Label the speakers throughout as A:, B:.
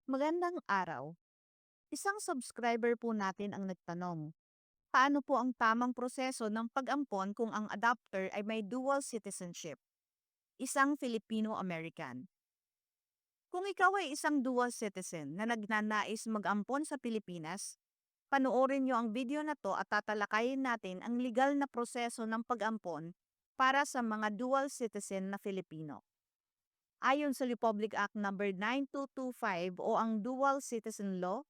A: Magandang araw. Isang subscriber po natin ang nagtanong, paano po ang tamang proseso ng pag-ampon kung ang adopter ay may dual citizenship, isang Filipino-American? Kung ikaw ay isang dual citizen na nagnanais mag-ampon sa Pilipinas, panoorin niyo ang video na to at tatalakayin natin ang legal na proseso ng pag-ampon para sa mga dual citizen na Filipino. Ayon sa Republic Act No. 9225 o ang Dual Citizen Law,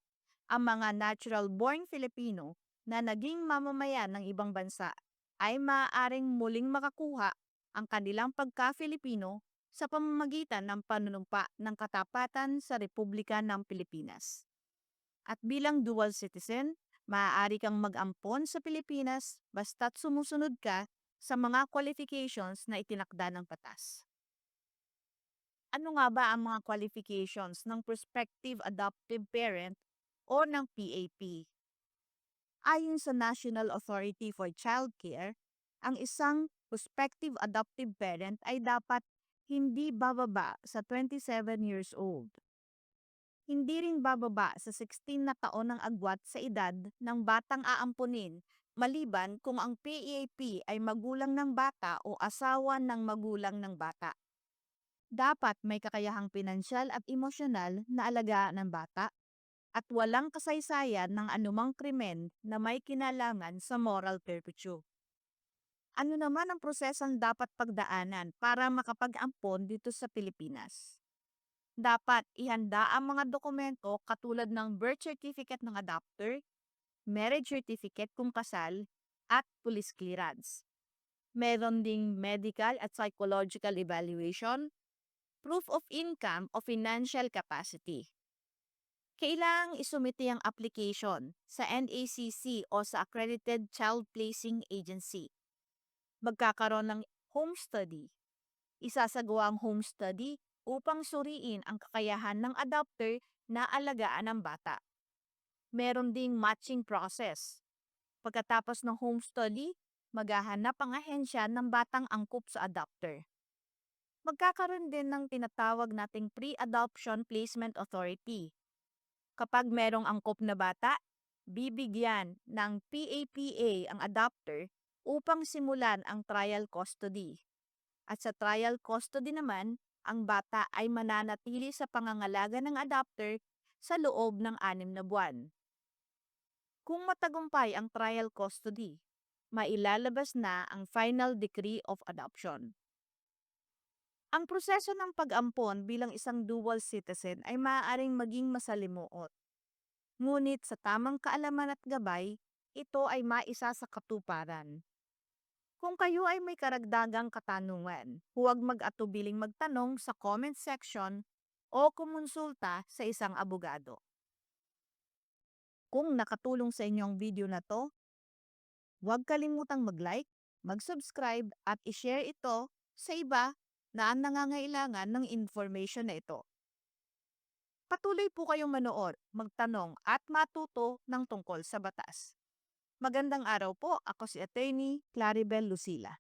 A: ang mga natural-born Filipino na naging mamamayan ng ibang bansa ay maaaring muling makakuha ang kanilang pagka-Filipino sa pamamagitan ng panunumpa ng katapatan sa Republika ng Pilipinas. At bilang dual citizen, maaari kang mag-ampon sa Pilipinas basta't sumusunod ka sa mga qualifications na itinakda ng batas. Ano nga ba ang mga qualifications ng prospective adoptive parent o ng PAP? Ayon sa National Authority for Child Care, ang isang prospective adoptive parent ay dapat hindi bababa sa 27 years old. Hindi rin bababa sa 16 na taon ng agwat sa edad ng batang aampunin maliban kung ang PAP ay magulang ng bata o asawa ng magulang ng bata. Dapat may kakayahang pinansyal at emosyonal na alagaan ng bata at walang kasaysayan ng anumang krimen na may kinalaman sa moral turpitude. Ano naman ang prosesong dapat pagdaanan para makapag-ampon dito sa Pilipinas? Dapat ihanda ang mga dokumento katulad ng birth certificate ng adopter, marriage certificate kung kasal, at police clearance. Meron ding medical at psychological evaluation, proof of income o financial capacity. Kailangang isumite ang application sa NACC o sa Accredited Child Placing Agency. Magkakaroon ng home study. Isasagawa ang home study upang suriin ang kakayahan ng adopter na alagaan ang bata. Meron ding matching process. Pagkatapos ng home study, maghahanap ang ahensya ng batang angkop sa adopter. Magkakaroon din ng tinatawag nating Pre-Adoption Placement Authority. Kapag merong angkop na bata, bibigyan ng PAPA ang adopter upang simulan ang trial custody. At sa trial custody naman, ang bata ay mananatili sa pangangalaga ng adopter sa loob ng 6 na buwan. Kung matagumpay ang trial custody, mailalabas na ang final decree of adoption. Ang proseso ng pag-ampon bilang isang dual citizen ay maaaring maging masalimuot. Ngunit sa tamang kaalaman at gabay, ito ay maisa sa katuparan. Kung kayo ay may karagdagang katanungan, huwag mag-atubiling magtanong sa comment section o kumonsulta sa isang abogado. Kung nakatulong sa inyo ang video na to, huwag kalimutang mag-like, mag-subscribe at i-share ito sa iba na nangangailangan ng information na ito. Patuloy po kayong manood, magtanong at matuto ng tungkol sa batas. Magandang araw po, ako si Attorney Claribel Lucila.